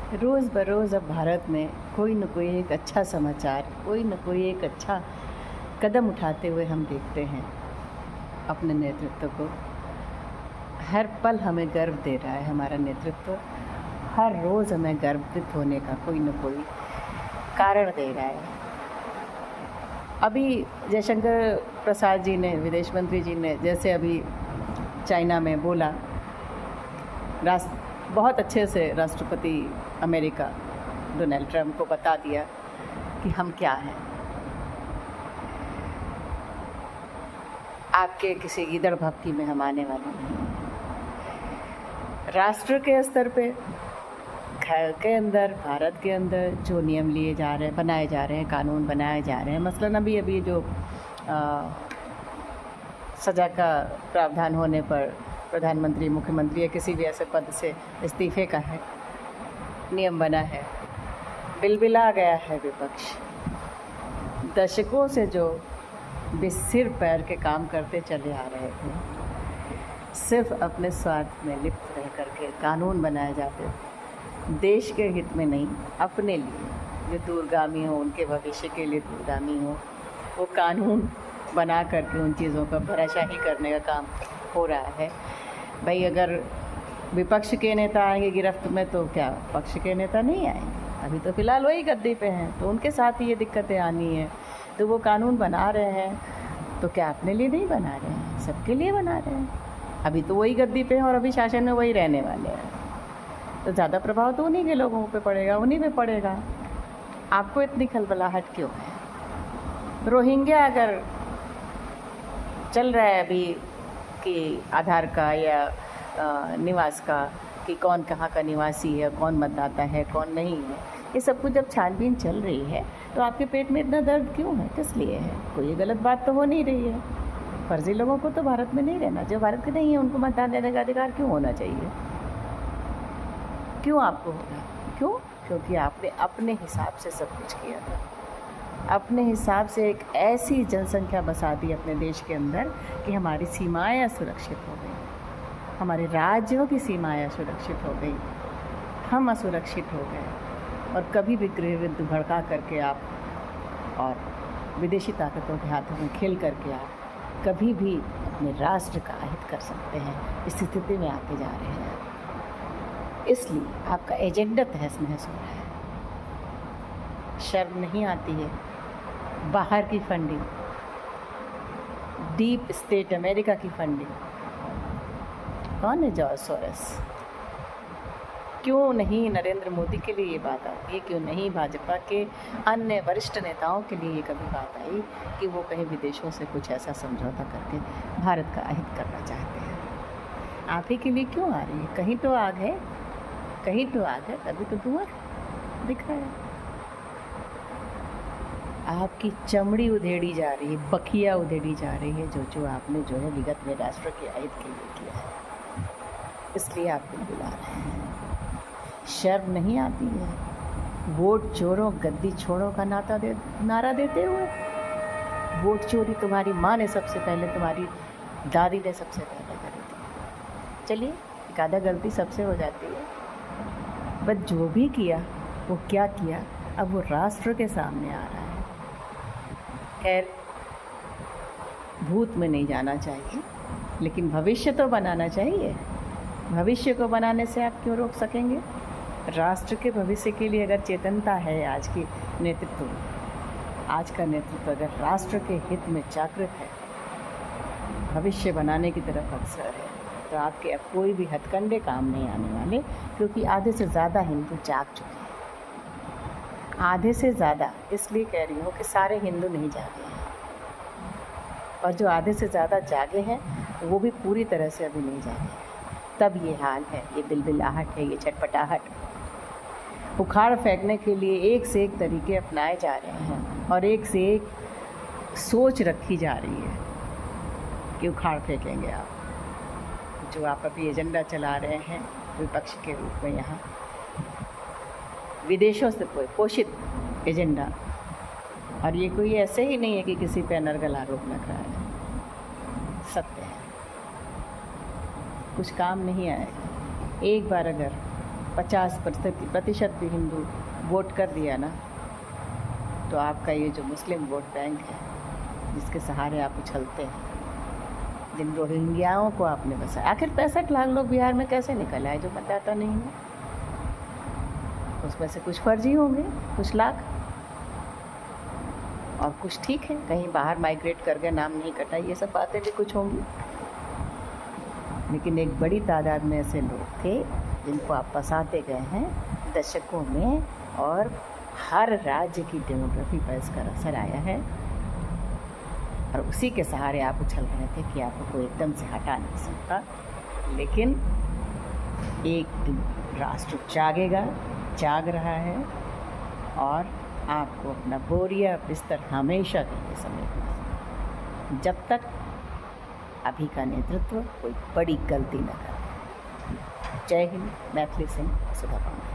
रोज़ बरोज़ अब भारत में कोई न कोई एक अच्छा समाचार, कोई न कोई एक अच्छा कदम उठाते हुए हम देखते हैं अपने नेतृत्व को। हर पल हमें गर्व दे रहा है हमारा नेतृत्व। हर रोज़ हमें गर्वित होने का कोई न कोई कारण दे रहा है। अभी जयशंकर प्रसाद जी ने, विदेश मंत्री जी ने, जैसे अभी चाइना में बोला, बहुत अच्छे से राष्ट्रपति अमेरिका डोनाल्ड ट्रंप को बता दिया कि हम क्या हैं। आपके किसी गीदड़ भक्ति में हम आने वाले नहीं। राष्ट्र के स्तर पे, घर के अंदर, भारत के अंदर जो नियम लिए जा रहे हैं, बनाए जा रहे हैं, कानून बनाए जा रहे हैं, मसलन अभी जो सज़ा का प्रावधान होने पर प्रधानमंत्री, मुख्यमंत्री या किसी भी ऐसे पद से इस्तीफे का है, नियम बना है, बिलबिला गया है विपक्ष। दशकों से जो बेसिर पैर के काम करते चले आ रहे थे, सिर्फ अपने स्वार्थ में लिप्त रह करके कानून बनाए जाते थे, देश के हित में नहीं, अपने लिए, जो दूरगामी हो, उनके भविष्य के लिए दूरगामी हो, वो कानून बना करके उन चीज़ों का धराशाही करने का काम हो रहा है। भाई अगर विपक्ष के नेता आएंगे गिरफ्त में तो क्या पक्ष के नेता नहीं आएंगे? अभी तो फ़िलहाल वही गद्दी पे हैं, तो उनके साथ ही ये दिक्कतें आनी है। तो वो कानून बना रहे हैं तो क्या अपने लिए नहीं बना रहे हैं, सबके लिए बना रहे हैं। अभी तो वही गद्दी पे हैं और अभी शासन में वही रहने वाले हैं, तो ज़्यादा प्रभाव तो उन्हीं के लोगों पे पड़ेगा, उन्हीं पे पड़ेगा। आपको इतनी खलबलाहट क्यों है? रोहिंग्या अगर चल रहा है अभी कि आधार का या निवास का, कि कौन कहाँ का निवासी है, कौन मतदाता है, कौन नहीं है, ये सब कुछ जब छानबीन चल रही है तो आपके पेट में इतना दर्द क्यों है? किस लिए है? कोई गलत बात तो हो नहीं रही है। फर्जी लोगों को तो भारत में नहीं रहना, जो भारत के नहीं है उनको मतदान देने का अधिकार क्यों होना चाहिए? क्यों आपको होगा? क्यों? क्योंकि आपने अपने हिसाब से सब कुछ किया था। अपने हिसाब से एक ऐसी जनसंख्या बसा दी अपने देश के अंदर कि हमारी सीमाएं असुरक्षित हो गई, हमारे राज्यों की सीमाएं असुरक्षित हो गई, हम असुरक्षित हो गए। और कभी भी गृह युद्ध भड़का करके आप और विदेशी ताकतों के हाथों में खेल करके आप कभी भी अपने राष्ट्र का अहित कर सकते हैं। इस स्थिति में आते जा रहे हैं, इसलिए आपका एजेंडा तहस नहस हो रहा है। शर्म नहीं आती है? बाहर की फंडिंग, डीप स्टेट अमेरिका की फंडिंग, कौन है जॉर्ज सोरोस? क्यों नहीं नरेंद्र मोदी के लिए ये बात आती है? क्यों नहीं भाजपा के अन्य वरिष्ठ नेताओं के लिए ये कभी बात आई कि वो कहीं विदेशों से कुछ ऐसा समझौता करके भारत का अहित करना चाहते हैं? आप ही के लिए क्यों आ रही है? कहीं तो आग है, कहीं तो आग है, तभी तो धुआं दिख रहा है। आपकी चमड़ी उधेड़ी जा रही है, बखिया उधेड़ी जा रही है, जो आपने जो है विगत में राष्ट्र के अहित के लिए किया है, इसलिए आपको बुला रहे हैं। शर्म नहीं आती है? वोट चोरों गद्दी छोड़ों का नारा देते हुए, वोट चोरी तुम्हारी माँ ने सबसे पहले, तुम्हारी दादी ने सबसे पहले करी थी। चलिए, एक आधा गलती सबसे हो जाती है, बट जो भी किया वो क्या किया, अब वो राष्ट्र के सामने आ रहा है। खैर, भूत में नहीं जाना चाहिए, लेकिन भविष्य तो बनाना चाहिए। भविष्य को बनाने से आप क्यों रोक सकेंगे? राष्ट्र के भविष्य के लिए अगर चेतनता है आज की नेतृत्व, आज का नेतृत्व अगर राष्ट्र के हित में जागृत है, भविष्य बनाने की तरफ अग्रसर है, तो आपके अब कोई भी हथकंडे काम नहीं आने वाले, क्योंकि आधे से ज़्यादा हिंदू जाग चुके हैं। आधे से ज़्यादा इसलिए कह रही हूँ कि सारे हिंदू नहीं जागे हैं, और जो आधे से ज़्यादा जागे हैं वो भी पूरी तरह से अभी नहीं जागे हैं। तब ये हाल है, ये बिलबिलाहट है, ये छटपटाहट। उखाड़ फेंकने के लिए एक से एक तरीके अपनाए जा रहे हैं और एक से एक सोच रखी जा रही है कि उखाड़ फेंकेंगे आप। जो आप अभी एजेंडा चला रहे हैं विपक्ष के रूप में, यहाँ विदेशों से पोषित एजेंडा, और ये कोई ऐसे ही नहीं है कि किसी पे अनर्गल आरोप लग रहा है, सत्य है, कुछ काम नहीं आएगा। एक बार अगर 50% भी हिंदू वोट कर दिया ना, तो आपका ये जो मुस्लिम वोट बैंक है जिसके सहारे आप उछलते हैं, जिन रोहिंग्याओं को आपने बसाया, आखिर 65 लाख लोग बिहार में कैसे निकल आए जो मतदाता नहीं है? उसमें से कुछ फर्जी होंगे, कुछ लाख, और कुछ ठीक है, कहीं बाहर माइग्रेट कर गए, नाम नहीं कटा, ये सब बातें भी कुछ होंगी। लेकिन एक बड़ी तादाद में ऐसे लोग थे जिनको आप फंसाते गए हैं दशकों में, और हर राज्य की डेमोग्राफी पर इसका असर आया है, और उसी के सहारे आप उछल रहे थे कि आपको कोई एकदम से हटा नहीं सकता। लेकिन एक दिन राष्ट्र जाग रहा है, और आपको अपना बोरिया बिस्तर हमेशा के लिए समेटना है, जब तक अभी का नेतृत्व कोई बड़ी गलती न करे। जय हिंद। मैथिली सिंह, सुधा पांडे।